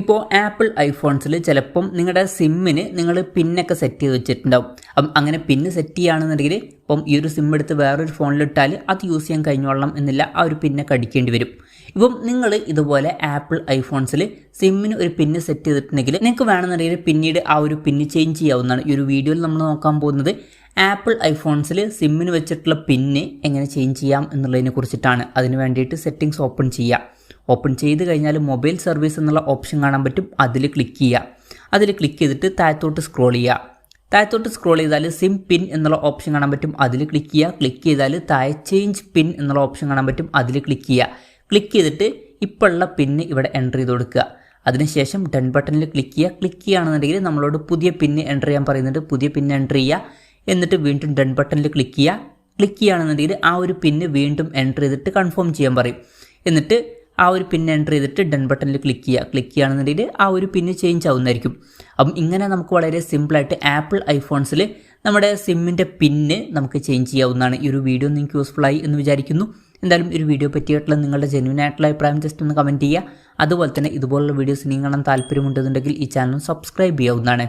ഇപ്പോൾ ആപ്പിൾ ഐഫോൺസിൽ ചിലപ്പം നിങ്ങളുടെ സിമ്മിന് നിങ്ങൾ പിന്നൊക്കെ സെറ്റ് ചെയ്ത് വെച്ചിട്ടുണ്ടാവും. അപ്പം അങ്ങനെ പിന്ന് സെറ്റ് ചെയ്യുകയാണെന്നുണ്ടെങ്കിൽ ഇപ്പം ഈ ഒരു സിം എടുത്ത് വേറൊരു ഫോണിലിട്ടാൽ അത് യൂസ് ചെയ്യാൻ കഴിഞ്ഞോളണം എന്നില്ല, ആ ഒരു പിന്നൊക്കെ അടിക്കേണ്ടി വരും. ഇപ്പം നിങ്ങൾ ഇതുപോലെ ആപ്പിൾ ഐഫോൺസിൽ സിമ്മിന് ഒരു പിന്ന് സെറ്റ് ചെയ്തിട്ടുണ്ടെങ്കിൽ നിങ്ങൾക്ക് വേണമെന്നുണ്ടെങ്കിൽ പിന്നീട് ആ ഒരു പിന്ന് ചേഞ്ച് ചെയ്യാവുന്നതാണ്. ഈ ഒരു വീഡിയോയിൽ നമ്മൾ നോക്കാൻ പോകുന്നത് ആപ്പിൾ ഐഫോൺസിൽ സിമ്മിന് വെച്ചിട്ടുള്ള പിന്ന് എങ്ങനെ ചേഞ്ച് ചെയ്യാം എന്നുള്ളതിനെ കുറിച്ചിട്ടാണ്. അതിന് വേണ്ടിയിട്ട് സെറ്റിങ്സ് ഓപ്പൺ ചെയ്യുക. ഓപ്പൺ ചെയ്ത് കഴിഞ്ഞാൽ മൊബൈൽ സർവീസ് എന്നുള്ള ഓപ്ഷൻ കാണാൻ പറ്റും. അതിൽ ക്ലിക്ക് ചെയ്യുക. അതിൽ ക്ലിക്ക് ചെയ്തിട്ട് താഴത്തോട്ട് സ്ക്രോൾ ചെയ്യുക. താഴത്തോട്ട് സ്ക്രോൾ ചെയ്താൽ സിം പിൻ എന്നുള്ള ഓപ്ഷൻ കാണാൻ പറ്റും. അതിൽ ക്ലിക്ക് ചെയ്യുക. ക്ലിക്ക് ചെയ്താൽ താഴെ ചേഞ്ച് പിൻ എന്നുള്ള ഓപ്ഷൻ കാണാൻ പറ്റും. അതിൽ ക്ലിക്ക് ചെയ്യുക. ക്ലിക്ക് ചെയ്തിട്ട് ഇപ്പോൾ ഉള്ള പിന്ന് ഇവിടെ എൻ്റർ ചെയ്ത് കൊടുക്കുക. അതിനുശേഷം ഡൺ ബട്ടണിൽ ക്ലിക്ക് ചെയ്യുക. ക്ലിക്ക് ചെയ്യുകയാണെന്നുണ്ടെങ്കിൽ നമ്മളോട് പുതിയ പിന്ന് എൻ്റർ ചെയ്യാൻ പറയുന്നുണ്ട്. പുതിയ പിന്ന് എൻ്റർ ചെയ്യുക. എന്നിട്ട് വീണ്ടും ഡൺ ബട്ടണിൽ ക്ലിക്ക് ചെയ്യുക. ക്ലിക്ക് ചെയ്യുകയാണെന്നുണ്ടെങ്കിൽ ആ ഒരു പിന്ന് വീണ്ടും എൻ്റർ ചെയ്തിട്ട് കൺഫേം ചെയ്യാൻ പറയും. എന്നിട്ട് ആ ഒരു പിൻ എൻ്റർ ചെയ്തിട്ട് ഡൺ ബട്ടണിൽ ക്ലിക്ക് ചെയ്യുക. ക്ലിക്ക് ചെയ്യുകയാണെന്നുണ്ടെങ്കിൽ ആ ഒരു പിന്ന് ചേഞ്ച് ആവുന്നതായിരിക്കും. അപ്പം ഇങ്ങനെ നമുക്ക് വളരെ സിമ്പിളായിട്ട് ആപ്പിൾ ഐഫോൺസിൽ നമ്മുടെ സിമ്മിൻ്റെ പിന്ന് നമുക്ക് ചേഞ്ച് ചെയ്യാവുന്നതാണ്. ഈ ഒരു വീഡിയോ നിങ്ങൾക്ക് യൂസ്ഫുൾ ആയി എന്ന് വിചാരിക്കുന്നു. എന്തായാലും ഒരു വീഡിയോ പറ്റിയിട്ടുള്ള നിങ്ങളുടെ ജെന്യൂൻ ആയിട്ടുള്ള അഭിപ്രായം ജസ്റ്റ് ഒന്ന് കമൻറ്റ് ചെയ്യുക. അതുപോലെ തന്നെ ഇതുപോലുള്ള വീഡിയോസ് നിങ്ങൾ കാണാൻ താല്പര്യമുണ്ടെന്നുണ്ടെങ്കിൽ ഈ ചാനൽ സബ്സ്ക്രൈബ് ചെയ്യാവുന്നതാണ്.